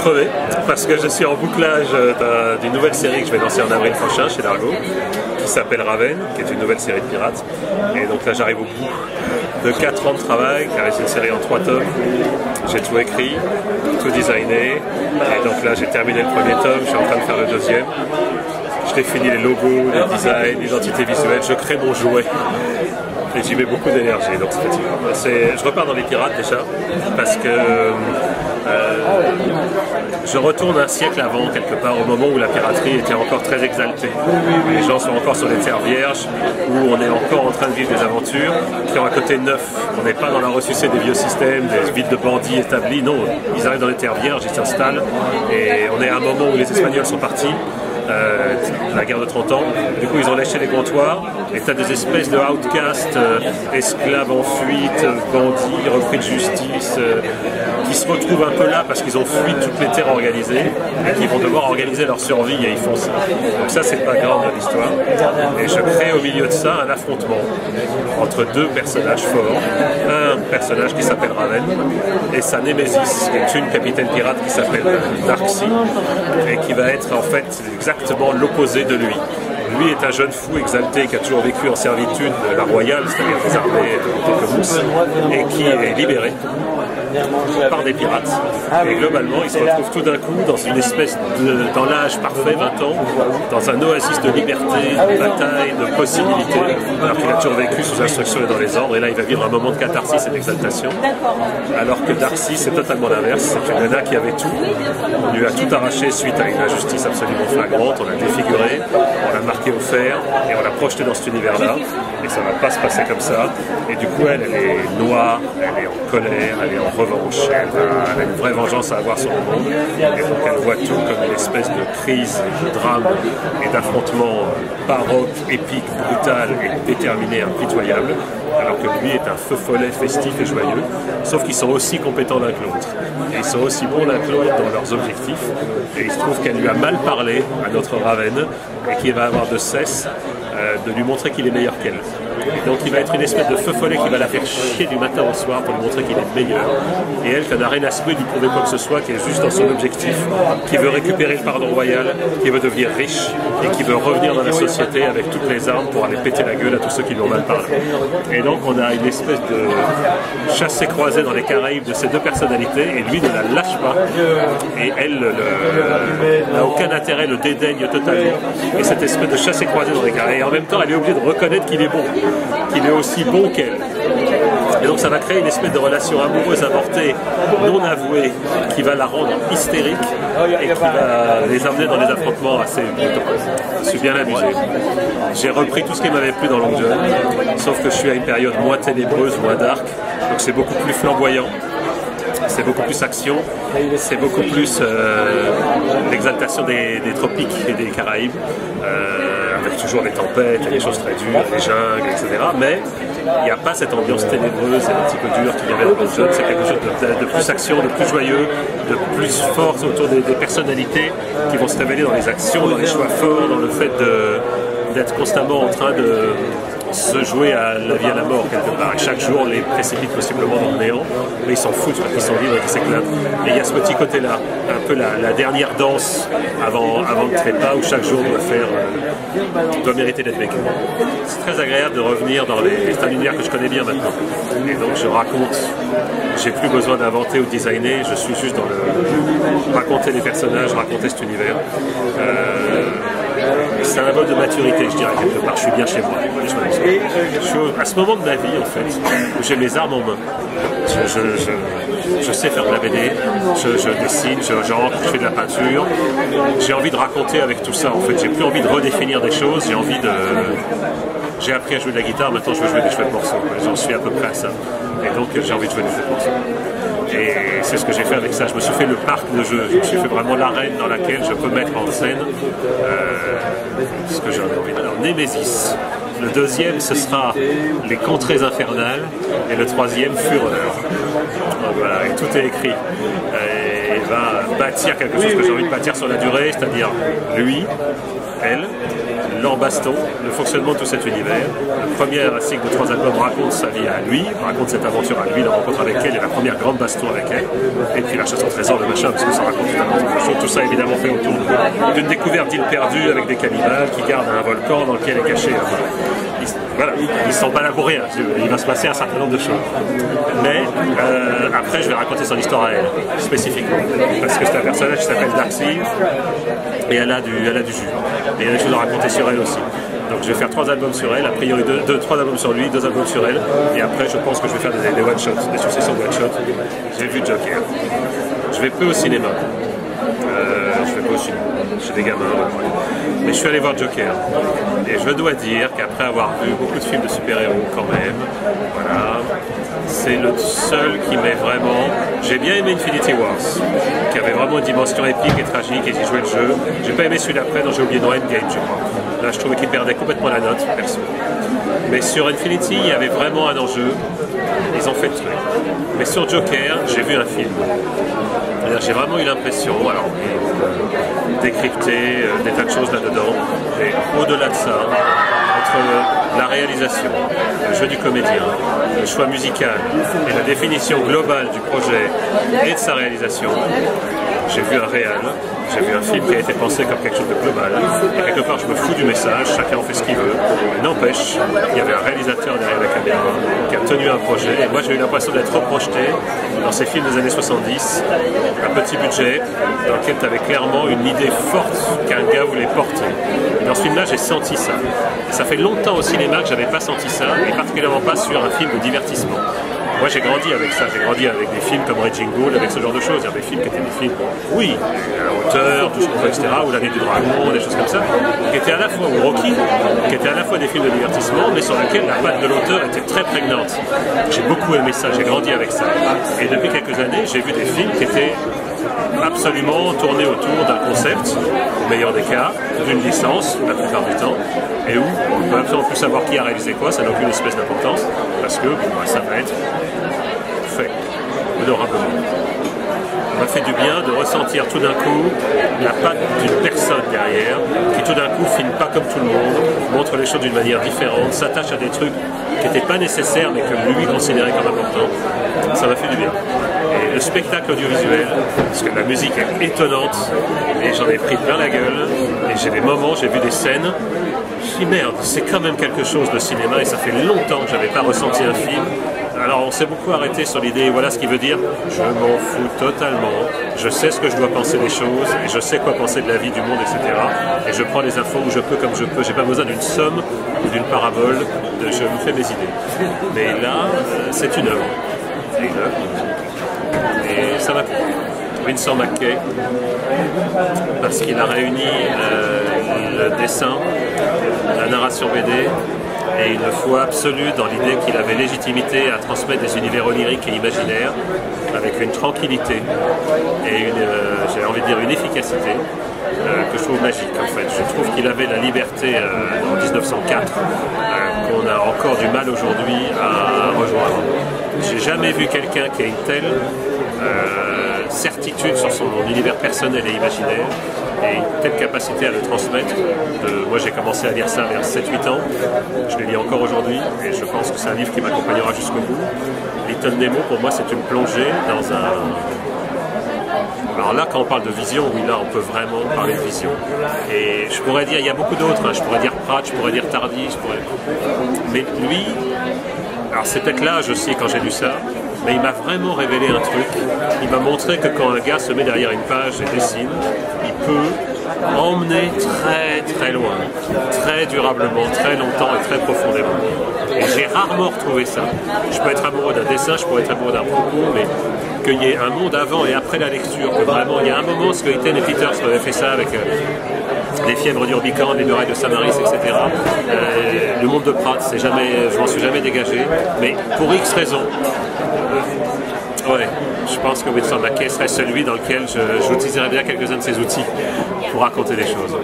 crevé parce que je suis en bouclage d'une nouvelle série que je vais lancer en avril prochain chez Dargo, qui s'appelle Raven, qui est une nouvelle série de pirates. Et donc là j'arrive au bout de 4 ans de travail, car c'est une série en 3 tomes. J'ai tout écrit, tout designé, et donc là j'ai terminé le premier tome, je suis en train de faire le deuxième. Je définis les logos, les designs, l'identité visuelle, je crée mon jouet. Et j'y mets beaucoup d'énergie, donc je repars dans les pirates déjà, parce que je retourne un siècle avant, quelque part, au moment où la piraterie était encore très exaltée. Les gens sont encore sur des terres vierges, où on est encore en train de vivre des aventures, qui ont un côté neuf. On n'est pas dans la ressucée des vieux systèmes, des villes de bandits établies, non, ils arrivent dans les terres vierges, ils s'installent, et on est à un moment où les Espagnols sont partis, la guerre de 30 ans, du coup ils ont léché les comptoirs et tu as des espèces de outcasts, esclaves en fuite, bandits, repris de justice, qui se retrouvent un peu là parce qu'ils ont fui toutes les terres organisées et qui vont devoir organiser leur survie et ils font ça. Donc ça c'est le background de l'histoire et je crée au milieu de ça un affrontement entre deux personnages forts, un personnage qui s'appelle Raven et sa némésis qui est une capitaine pirate qui s'appelle Darcy et qui va être en fait exactement l'opposé de lui. Lui est un jeune fou exalté qui a toujours vécu en servitude de la royale, c'est-à-dire des armées de Mousse, et qui est libéré par des pirates. Et globalement, il se retrouve tout d'un coup dans une espèce de, dans l'âge parfait, 20 ans, dans un oasis de liberté, de bataille, de possibilités, alors qu'il a toujours vécu sous instruction et dans les ordres. Et là, il va vivre un moment de catharsis et d'exaltation. Alors que Darcy, c'est totalement l'inverse. C'est une nana qui avait tout. On lui a tout arraché suite à une injustice absolument flagrante. On l'a défiguré, on l'a marqué au fer et on l'a projeté dans cet univers-là. Et ça ne va pas se passer comme ça. Et du coup, elle est noire, elle est en colère, elle est en revanche. Elle a une vraie vengeance à avoir sur le monde. Et donc, elle voit tout comme une espèce de crise, de drame et d'affrontement baroque, épique, brutal et déterminé, impitoyable. Alors que lui est un feu follet festif et joyeux, sauf qu'ils sont aussi compétents l'un que l'autre. Et ils sont aussi bons l'un que l'autre dans leurs objectifs. Et il se trouve qu'elle lui a mal parlé à notre Raven, et qu'il va avoir de cesse de lui montrer qu'il est meilleur qu'elle. Et donc il va être une espèce de feu follet qui va la faire chier du matin au soir pour lui montrer qu'il est meilleur. Et elle, qui n'a rien à se lui prouver quoi que ce soit, qui est juste dans son objectif, qui veut récupérer le pardon royal, qui veut devenir riche et qui veut revenir dans la société avec toutes les armes pour aller péter la gueule à tous ceux qui lui ont mal parlé. Et donc on a une espèce de chassé-croisé dans les Caraïbes de ces deux personnalités et lui ne la lâche pas. Et elle n'a aucun intérêt, le dédaigne totalement. Et cette espèce de chassé-croisé dans les Caraïbes. Et en même temps, elle est obligée de reconnaître qu'il est bon, qu'il est aussi bon qu'elle. Et donc ça va créer une espèce de relation amoureuse avortée, non avouée, qui va la rendre hystérique et qui va les amener dans des affrontements assez brutaux. Je suis bien amusé. J'ai repris tout ce qui m'avait plu dans Long John, sauf que je suis à une période moins ténébreuse, moins dark, donc c'est beaucoup plus flamboyant. C'est beaucoup plus action, c'est beaucoup plus l'exaltation des tropiques et des Caraïbes, avec toujours des tempêtes, des choses très dures, des jungles, etc. Mais il n'y a pas cette ambiance ténébreuse et un petit peu dure qu'il y avait dans le jeu. C'est quelque chose de plus action, de plus joyeux, de plus force autour des personnalités qui vont se révéler dans les actions, dans les choix forts, dans le fait d'être constamment en train de se jouer à la vie à la mort quelque part. Et chaque jour, on les précipite possiblement dans le néant, mais ils s'en foutent, ils sont libres et ils s'éclatent. Et il y a ce petit côté-là, un peu la dernière danse avant le trépas où chaque jour doit mériter d'être vécu. C'est très agréable de revenir dans c'est un univers que je connais bien maintenant. Et donc je raconte, j'ai plus besoin d'inventer ou de designer, je suis juste dans raconter les personnages, raconter cet univers. C'est un mode de maturité, je dirais, quelque part. Je suis bien chez moi. Je suis à ce moment de ma vie, en fait, où j'ai mes armes en main. Je sais faire de la BD, je dessine, je fais de la peinture. J'ai envie de raconter avec tout ça, en fait. J'ai plus envie de redéfinir des choses, j'ai appris à jouer de la guitare, maintenant je veux jouer des chouettes morceaux. J'en suis à peu près à ça. Et donc j'ai envie de jouer des chouettes morceaux. Et c'est ce que j'ai fait avec ça. Je me suis fait le parc de jeu. Je me suis fait vraiment l'arène dans laquelle je peux mettre en scène ce que j'ai envie de dire. Alors, Némésis. Le deuxième, ce sera les contrées infernales. Et le troisième, Fureur. Voilà, et tout est écrit. Et il va bâtir quelque chose que j'ai envie de bâtir sur la durée, c'est-à-dire lui, elle, leur baston, le fonctionnement de tout cet univers. Le premier cycle de 3 albums raconte sa vie à lui, raconte cette aventure à lui, la rencontre avec elle et la première grande baston avec elle. Et puis la chasse au trésor, le machin, parce que ça raconte totalement autre chose. Tout ça évidemment fait autour d'une découverte d'île perdue avec des cannibales qui gardent un volcan dans lequel est caché. Voilà, ils ne sont pas là pour rien, il va se passer un certain nombre de choses. Mais après, je vais raconter son histoire à elle, spécifiquement. Parce que c'est un personnage qui s'appelle Darcy, et elle a du jus. Et il y a des choses à raconter sur elle aussi. Donc je vais faire 3 albums sur elle, a priori 3 albums sur lui, 2 albums sur elle. Et après, je pense que je vais faire des one-shots, des successions de one-shots. J'ai vu Joker. Je vais peu au cinéma. Je vais pas au cinéma. J'ai des gamins. Ouais. Mais je suis allé voir Joker. Et je dois dire qu'après avoir vu beaucoup de films de super-héros quand même, voilà, c'est le seul qui m'est vraiment... J'ai bien aimé Infinity Wars, qui avait vraiment une dimension épique et tragique et qui jouait le jeu. J'ai pas aimé celui d'après, donc j'ai oublié No Endgame, je crois. Là, je trouvais qu'il perdait complètement la note, perso. Mais sur Infinity, il y avait vraiment un enjeu. Ils ont fait le truc. Mais sur Joker, j'ai vu un film. J'ai vraiment eu l'impression, alors décrypter des tas de choses là-dedans, mais au-delà de ça, entre la réalisation, le jeu du comédien, le choix musical et la définition globale du projet et de sa réalisation, j'ai vu un réel, j'ai vu un film qui a été pensé comme quelque chose de global. Et quelque part, je me fous du message, chacun en fait ce qu'il veut. Mais n'empêche, il y avait un réalisateur derrière la caméra qui a tenu un projet. Et moi, j'ai eu l'impression d'être reprojeté dans ces films des années 70, un petit budget, dans lequel tu avais clairement une idée forte qu'un gars voulait porter. Et dans ce film-là, j'ai senti ça. Et ça fait longtemps au cinéma que je n'avais pas senti ça, et particulièrement pas sur un film de divertissement. Moi j'ai grandi avec ça, j'ai grandi avec des films comme Raging Bull, avec ce genre de choses, il y a des films qui étaient des films, oui, à la hauteur, tout ce qu'on fait, etc., ou La Nuit du Dragon, des choses comme ça, qui étaient à la fois, ou Rocky, qui étaient à la fois des films de divertissement, mais sur lesquels la patte de l'auteur était très prégnante. J'ai beaucoup aimé ça, j'ai grandi avec ça. Et depuis quelques années, j'ai vu des films qui étaient absolument tournés autour d'un concept, au meilleur des cas, d'une licence, la plupart du temps, et où on ne peut absolument plus savoir qui a réalisé quoi, ça n'a aucune espèce d'importance, parce que ça va être fait, honorablement. Ça m'a fait du bien de ressentir tout d'un coup la patte d'une personne derrière, qui tout d'un coup filme pas comme tout le monde, montre les choses d'une manière différente, s'attache à des trucs qui n'étaient pas nécessaires, mais que lui considérait comme importants. Ça m'a fait du bien. Et le spectacle audiovisuel, parce que la musique est étonnante, et j'en ai pris plein la gueule, et j'ai des moments, j'ai vu des scènes, je me dis merde, c'est quand même quelque chose le cinéma, et ça fait longtemps que j'avais pas ressenti un film. Alors on s'est beaucoup arrêté sur l'idée, voilà ce qu'il veut dire, je m'en fous totalement, je sais ce que je dois penser des choses, et je sais quoi penser de la vie, du monde, etc. Et je prends les infos où je peux, comme je peux, j'ai pas besoin d'une somme ou d'une parabole, je me fais mes idées. Mais là, c'est une œuvre. C'est une œuvre. Et ça m'a plu. Winsor McCay, parce qu'il a réuni le dessin, la narration BD, et une foi absolue dans l'idée qu'il avait légitimité à transmettre des univers oniriques et imaginaires avec une tranquillité et j'ai envie de dire une efficacité que je trouve magique en fait. Je trouve qu'il avait la liberté en 1904 qu'on a encore du mal aujourd'hui à rejoindre. J'ai jamais vu quelqu'un qui a une telle certitude sur son univers personnel et imaginaire et une telle capacité à le transmettre. Moi j'ai commencé à lire ça vers 7-8 ans, je le lis encore aujourd'hui et je pense que c'est un livre qui m'accompagnera jusqu'au bout. Little Nemo pour moi c'est une plongée dans un... Alors là quand on parle de vision, oui là on peut vraiment parler de vision. Et je pourrais dire, il y a beaucoup d'autres, hein. Je pourrais dire Pratt, je pourrais dire Tardy, mais lui, alors c'est peut-être l'âge aussi quand j'ai lu ça, mais il m'a vraiment révélé un truc. Il m'a montré que quand un gars se met derrière une page et dessine, il peut emmener très très loin, très durablement, très longtemps et très profondément. Et j'ai rarement retrouvé ça. Je peux être amoureux d'un dessin, je pourrais être amoureux d'un propos, mais qu'il y ait un monde avant et après la lecture, que vraiment il y a un moment, ce que Iten et Peters avaient fait ça avec les fièvres d'Urbican, les murailles de Samaris, etc. Le monde de Pratt, je m'en suis jamais dégagé, mais pour X raisons, ouais, je pense que Winsor McCay serait celui dans lequel j'utiliserais bien quelques-uns de ses outils pour raconter des choses.